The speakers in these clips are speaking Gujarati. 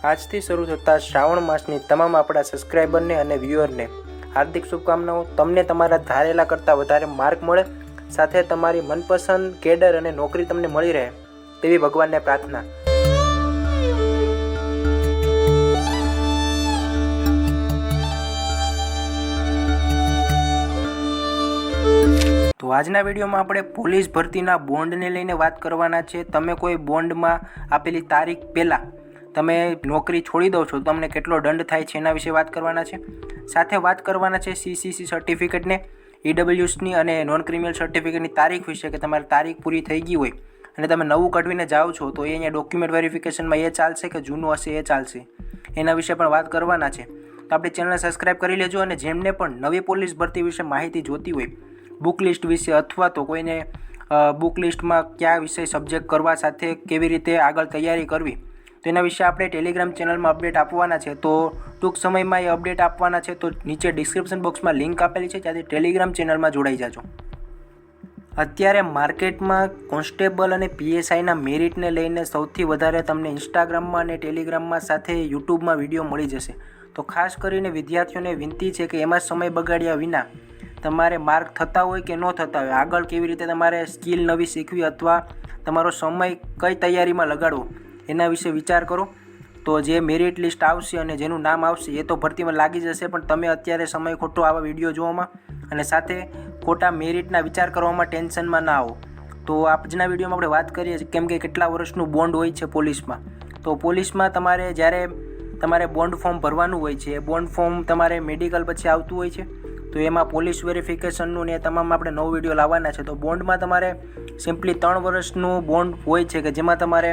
આજથી શરૂ થતા શ્રાવણ માસની તમામ આપણા સબસ્ક્રાઈબરને અને વ્યુઅરને હાર્દિક શુભકામનાઓ। તમને તમારા ધારેલા કરતાં વધારે માર્ક મળે, સાથે તમારી મનપસંદ કેડર અને નોકરી તમને મળી રહે તેવી ભગવાનને પ્રાર્થના। તો આજના વિડીયોમાં આપણે પોલીસ ભરતીના બોન્ડને લઈને વાત કરવાના છે। તમે કોઈ બોન્ડમાં આપેલી તારીખ પહેલાં તમે નોકરી છોડી દો છો તો તમને કેટલો દંડ થાય છે એના વિશે વાત કરવાના છે। સાથે વાત કરવાના છે CCC સર્ટિફિકેટને, EWSની અને નોન ક્રિમિનલ સર્ટિફિકેટની તારીખ વિશે કે તમારી તારીખ પૂરી થઈ ગઈ હોય અને તમે નવું કઢવીને જાઓ છો તો એ અહીંયા ડોક્યુમેન્ટ વેરિફિકેશનમાં એ ચાલશે કે જૂનું હશે એ ચાલશે, એના વિશે પણ વાત કરવાના છે। તો આપણી ચેનલને સબસ્ક્રાઈબ કરી લેજો અને જેમને પણ નવી પોલીસ ભરતી વિશે માહિતી જોતી હોય, બુક લિસ્ટ વિશે અથવા તો કોઈને બુક લિસ્ટમાં કયા વિષય સબ્જેક્ટ કરવા, સાથે કેવી રીતે આગળ તૈયારી કરવી, તો એના વિશે આપણે ટેલિગ્રામ ચેનલમાં અપડેટ આપવાના છે। તો ટૂંક સમયમાં એ અપડેટ આપવાના છે, તો નીચે ડિસ્ક્રિપ્શન બોક્સમાં લિંક આપેલી છે, ત્યાંથી ટેલિગ્રામ ચેનલમાં જોડાઈ જાજો। અત્યારે માર્કેટમાં કોન્સ્ટેબલ અને PSIના મેરિટને લઈને સૌથી વધારે તમને ઇન્સ્ટાગ્રામમાં અને ટેલિગ્રામમાં સાથે યુટ્યુબમાં વિડીયો મળી જશે। તો ખાસ કરીને વિદ્યાર્થીઓને વિનંતી છે કે એમાં સમય બગાડ્યા વિના તમારે માર્ક થતા હોય કે ન થતા હોય, આગળ કેવી રીતે તમારે સ્કિલ નવી શીખવી અથવા તમારો સમય કઈ તૈયારીમાં લગાડવો એના વિશે વિચાર કરો। તો જે મેરિટ લિસ્ટ આવશે અને જેનું નામ આવશે એ તો ભરતીમાં લાગી જશે, પણ તમે અત્યારે સમય ખોટો આવા વિડીયો જોવામાં અને સાથે ખોટા મેરિટના વિચાર કરવામાં ટેન્શનમાં ના આવો। તો આજના વિડીયોમાં આપણે વાત કરીએ કેમ કે કેટલા વર્ષનું બોન્ડ હોય છે પોલીસમાં। તો પોલીસમાં તમારે જ્યારે તમારે બોન્ડ ફોર્મ ભરવાનું હોય છે, એ બોન્ડ ફોર્મ તમારે મેડિકલ પછી આવતું હોય છે, તો એમાં પોલીસ વેરિફિકેશનનું ને તમામ આપણે નવો વિડીયો લાવવાના છે। તો બોન્ડમાં તમારે સિમ્પલી 3 વર્ષનું બોન્ડ હોય છે કે જેમાં તમારે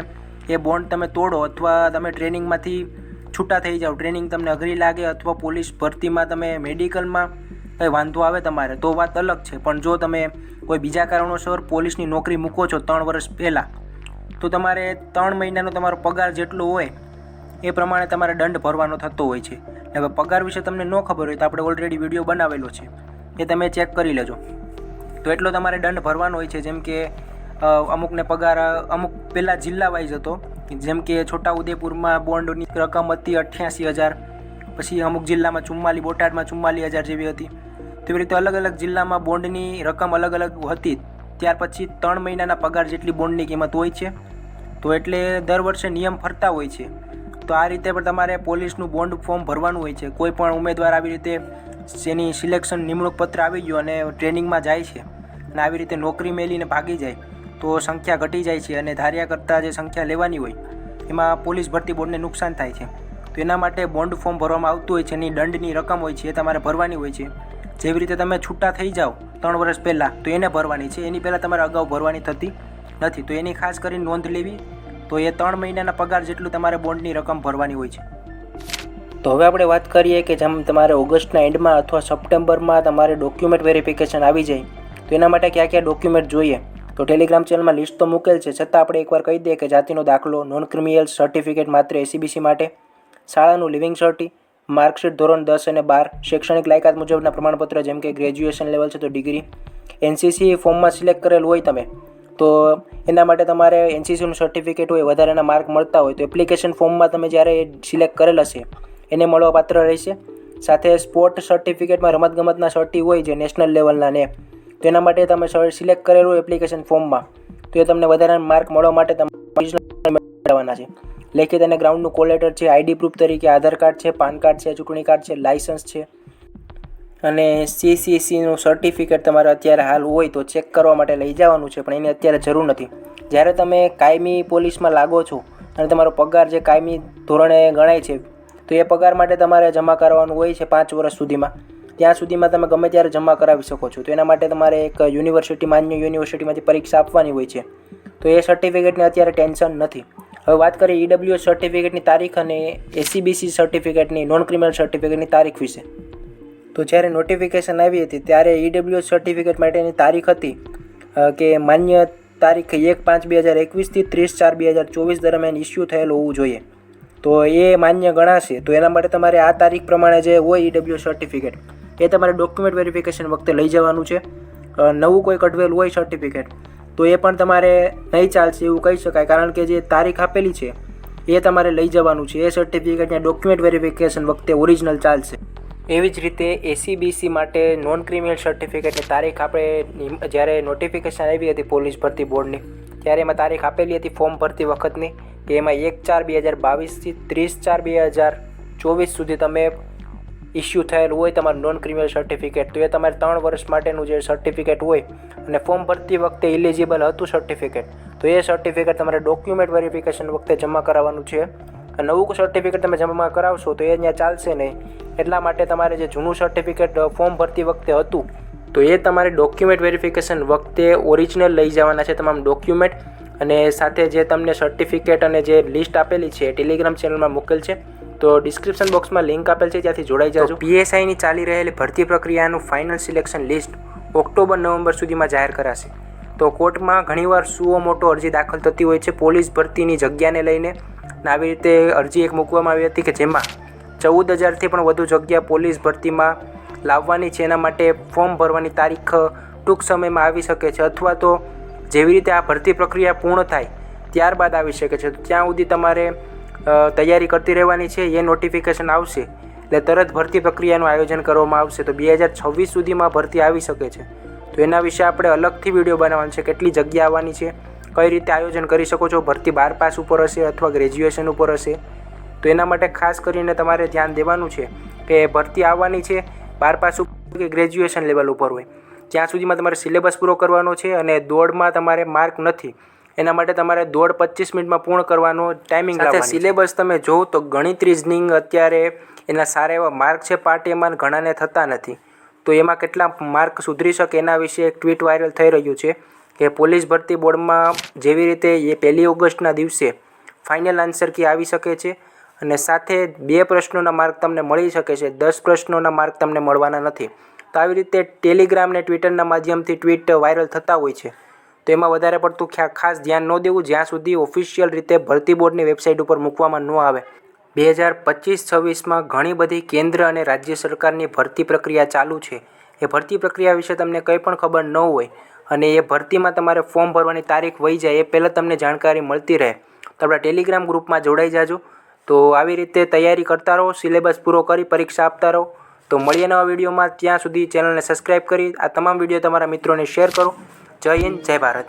એ બોન્ડ તમે તોડો અથવા તમે ટ્રેનિંગમાંથી છૂટા થઈ જાઓ, ટ્રેનિંગ તમને અઘરી લાગે અથવા પોલીસ ભરતીમાં તમે મેડિકલમાં કંઈ વાંધો આવે તમારે તો વાત અલગ છે, પણ જો તમે કોઈ બીજા કારણોસર પોલીસની નોકરી મૂકો છો 3 વર્ષ પહેલાં, તો તમારે 3 મહિનાનો તમારો પગાર જેટલો હોય એ પ્રમાણે તમારે દંડ ભરવાનો થતો હોય છે। હવે પગાર વિશે તમને ન ખબર હોય તો આપણે ઓલરેડી વિડીયો બનાવેલો છે, એ તમે ચેક કરી લેજો। તો એટલો તમારે દંડ ભરવાનો હોય છે, જેમ કે અમુકને પગાર અમુક પહેલાં જિલ્લા વાઇઝ હતો, જેમ કે છોટાઉદેપુરમાં બોન્ડની રકમ હતી 88,000, પછી અમુક જિલ્લામાં 44, બોટાદમાં 44,000 જેવી હતી। તેવી રીતે અલગ અલગ જિલ્લામાં બોન્ડની રકમ અલગ અલગ હતી। ત્યાર પછી 3 મહિનાના પગાર જેટલી બોન્ડની કિંમત હોય છે, તો એટલે દર વર્ષે નિયમ ફરતા હોય છે। તો આ રીતે પણ તમારે પોલીસનું બોન્ડ ફોર્મ ભરવાનું હોય છે। કોઈ પણ ઉમેદવાર આવી રીતે જેની સિલેક્શન નિમણૂક પત્ર આવી ગયો અને ટ્રેનિંગમાં જાય છે અને આવી રીતે નોકરી મેલીને ભાગી જાય તો સંખ્યા ઘટી જાય છે અને ધાર્યા કરતાં જે સંખ્યા લેવાની હોય એમાં પોલીસ ભરતી બોર્ડને નુકસાન થાય છે। તો એના માટે બોન્ડ ફોર્મ ભરવામાં આવતું હોય છે, એની દંડની રકમ હોય છે એ તમારે ભરવાની હોય છે। જેવી રીતે તમે છૂટા થઈ જાઓ 3 વર્ષ પહેલાં તો એને ભરવાની છે, એની પહેલાં તમારે અગાઉ ભરવાની થતી નથી। તો એની ખાસ કરીને નોંધ લેવી। તો એ 3 મહિનાના પગાર જેટલું તમારે બોન્ડની રકમ ભરવાની હોય છે। તો હવે આપણે વાત કરીએ કે જેમ તમારે ઓગસ્ટના એન્ડમાં અથવા સપ્ટેમ્બરમાં તમારે ડોક્યુમેન્ટ વેરિફિકેશન આવી જાય તો એના માટે કયા કયા ડોક્યુમેન્ટ જોઈએ, તો ટેલિગ્રામ ચેનલમાં લિસ્ટ તો મૂકેલ છે, છતાં આપણે એકવાર કહી દઈએ કે જાતિનો દાખલો, નોન ક્રિમિનલ સર્ટિફિકેટ માત્ર SCBC માટે, શાળાનું લિવિંગ સર્ટી, માર્કશીટ ધોરણ 10 અને 12, શૈક્ષણિક લાયકાત મુજબના પ્રમાણપત્ર જેમ કે ગ્રેજ્યુએશન લેવલ છે તો ડિગ્રી, NCC ફોર્મમાં સિલેક્ટ કરેલું હોય તમે તો એના માટે તમારે NCCનું સર્ટિફિકેટ હોય, વધારાના માર્ક મળતા હોય તો એપ્લિકેશન ફોર્મમાં તમે જ્યારે સિલેક્ટ કરેલ હશે એને મળવાપાત્ર રહેશે। સાથે સ્પોર્ટ સર્ટિફિકેટમાં રમતગમતના સર્ટી હોય જે નેશનલ લેવલના ને, તો એના માટે તમે સિલેક્ટ કરેલું હોય એપ્લિકેશન ફોર્મમાં તો એ તમને વધારાના માર્ક મળવા માટે તમારે મેળવવાના છે। લેખિત અને ગ્રાઉન્ડનું કોલેટર છે, ID પ્રૂફ તરીકે આધાર કાર્ડ છે, પાન કાર્ડ છે, ચૂંટણી કાર્ડ છે, લાયસન્સ છે અને CCCનું સર્ટિફિકેટ તમારે અત્યારે હાલ હોય તો ચેક કરવા માટે લઈ જવાનું છે, પણ એની અત્યારે જરૂર નથી। જ્યારે તમે કાયમી પોલીસમાં લાગો છો અને તમારો પગાર જે કાયમી ધોરણે ગણાય છે તો એ પગાર માટે તમારે જમા કરવાનું હોય છે 5 વર્ષ સુધીમાં। ત્યાં સુધીમાં તમે ગમે ત્યારે જમા કરાવી શકો છો। તો એના માટે તમારે એક યુનિવર્સિટી, માન્ય યુનિવર્સિટીમાંથી પરીક્ષા આપવાની હોય છે, તો એ સર્ટિફિકેટની અત્યારે ટેન્શન નથી। હવે વાત કરીએ EWS સર્ટિફિકેટની તારીખ અને SCBC સર્ટિફિકેટની, નોન ક્રિમિનલ સર્ટિફિકેટની તારીખ વિશે। તો જ્યારે નોટિફિકેશન આવી હતી ત્યારે EWS સર્ટિફિકેટ માટેની તારીખ હતી કે માન્ય તારીખ 1/5/2021 થી 30/4/2024 દરમિયાન ઇસ્યુ થયેલ હોવું જોઈએ, તો એ માન્ય ગણાશે। તો એના માટે તમારે આ તારીખ પ્રમાણે જે હોય EWS સર્ટિફિકેટ એ તમારે ડોક્યુમેન્ટ વેરિફિકેશન વખતે લઈ જવાનું છે। નવું કોઈ કઢવેલું હોય સર્ટિફિકેટ તો એ પણ તમારે નહીં ચાલશે એવું કહી શકાય, કારણ કે જે તારીખ આપેલી છે એ તમારે લઈ જવાનું છે. એ સર્ટિફિકેટના ડોક્યુમેન્ટ વેરિફિકેશન વખતે ઓરિજિનલ ચાલશે. એવી જ રીતે એસીબીસી માટે નોન ક્રિમિનલ સર્ટિફિકેટની તારીખ આપણે જ્યારે નોટિફિકેશન આવી હતી પોલીસ ભરતી બોર્ડની, ત્યારે એમાં તારીખ આપેલી હતી ફોર્મ ભરતી વખતની કે એમાં 1/4/2022થી 30/4/2024 સુધી તમે ઇસ્યુ થયેલું હોય તમારું નોન ક્રિમિનલ સર્ટિફિકેટ, તો એ તમારે 3 વર્ષ માટેનું જે સર્ટિફિકેટ હોય અને ફોર્મ ભરતી વખતે ઇલિજિબલ હતું સર્ટિફિકેટ, તો એ સર્ટિફિકેટ તમારે ડોક્યુમેન્ટ વેરિફિકેશન વખતે જમા કરાવવાનું છે. નવું સર્ટિફિકેટ તમે જમા કરાવશો તો એ ત્યાં ચાલશે નહીં. એટલા માટે તમારે જે જૂનું સર્ટિફિકેટ ફોર્મ ભરતી વખતે હતું તો એ તમારે ડોક્યુમેન્ટ વેરિફિકેશન વખતે ઓરિજિનલ લઈ જવાના છે તમામ ડોક્યુમેન્ટ. અને સાથે જે તમને સર્ટિફિકેટ અને જે લિસ્ટ આપેલી છે ટેલિગ્રામ ચેનલમાં મૂકેલ છે, તો ડિસ્ક્રિપ્શન બોક્સમાં લિંક આપેલ છે, ત્યાંથી જોડાઈ જાજો. પીએસઆઈની ચાલી રહેલી ભરતી પ્રક્રિયાનું ફાઇનલ સિલેક્શન લિસ્ટ ઓક્ટોબર-નવેમ્બર સુધીમાં જાહેર કરાશે. તો કોર્ટમાં ઘણીવાર સુઓ મોટો અરજી દાખલ થતી હોય છે પોલીસ ભરતીની જગ્યાને લઈને. આવી રીતે અરજી એક મૂકવામાં આવી હતી કે જેમાં 14,000થી પણ વધુ જગ્યા પોલીસ ભરતીમાં લાવવાની છે. એના માટે ફોર્મ ભરવાની તારીખ ટૂંક સમયમાં આવી શકે છે, અથવા તો જેવી રીતે આ ભરતી પ્રક્રિયા પૂર્ણ થાય ત્યારબાદ આવી શકે છે. તો ત્યાં સુધી તમારે તૈયારી કરતી રહેવાની છે. એ નોટિફિકેશન આવશે એટલે તરત ભરતી પ્રક્રિયાનું આયોજન કરવામાં આવશે. તો 2026 સુધીમાં ભરતી આવી શકે છે. તો એના વિશે આપણે અલગથી વિડીયો બનાવવાનો છે, કેટલી જગ્યા આવવાની છે, કઈ રીતે આયોજન કરી શકો છો, ભરતી 12 પાસ ઉપર હશે અથવા ગ્રેજ્યુએશન ઉપર હશે. તો એના માટે ખાસ કરીને તમારે ધ્યાન દેવાનું છે કે ભરતી આવવાની છે 12 પાસ ઉપર કે ગ્રેજ્યુએશન લેવલ ઉપર હોય ત્યાં સુધીમાં તમારે સિલેબસ પૂરો કરવાનો છે. અને દોડમાં તમારે માર્ક નથી, એના માટે તમારે દોડ 25 મિનિટમાં પૂર્ણ કરવાનો ટાઈમિંગ લાવવાની. સિલેબસ તમે જોવો તો ગણિત રિઝનિંગ અત્યારે એના સારા એવા માર્ક છે પાર્ટ એમાં ઘણાને થતા નથી. તો એમાં કેટલા માર્ક સુધરી શકે એના વિશે એક ટ્વીટ વાયરલ થઈ રહ્યું છે કે પોલીસ ભરતી બોર્ડમાં જેવી રીતે એ 1 ઓગસ્ટના દિવસે ફાઇનલ આન્સર કી આવી શકે છે અને સાથે 2 પ્રશ્નોના માર્ક તમને મળી શકે છે, 10 પ્રશ્નોના માર્ક તમને મળવાના નથી. તો આવી રીતે ટેલિગ્રામ ને ટ્વિટરના માધ્યમથી ટ્વીટ વાયરલ થતા હોય છે. તો એમાં વધારે પડતું ખાસ ધ્યાન ન દેવું જ્યાં સુધી ઓફિશિયલ રીતે ભરતી બોર્ડની વેબસાઇટ ઉપર મૂકવામાં ન આવે. 2025-26માં ઘણી બધી કેન્દ્ર અને રાજ્ય સરકારની ભરતી પ્રક્રિયા ચાલુ છે. એ ભરતી પ્રક્રિયા વિશે તમને કંઈ પણ ખબર ન હોય અને એ ભરતીમાં તમારે ફોર્મ ભરવાની તારીખ વહી જાય એ પહેલાં તમને જાણકારી મળતી રહે તો આપણા ટેલિગ્રામ ગ્રુપમાં જોડાઈ જાજો. તો આવી રીતે તૈયારી કરતા રહો, સિલેબસ પૂરો કરી પરીક્ષા આપતા રહો. તો મળીએ નવા વિડીયોમાં. ત્યાં સુધી ચેનલને સબસ્ક્રાઈબ કરી આ તમામ વિડીયો તમારા મિત્રોને શેર કરો. જય હિન્દ, જય ભારત.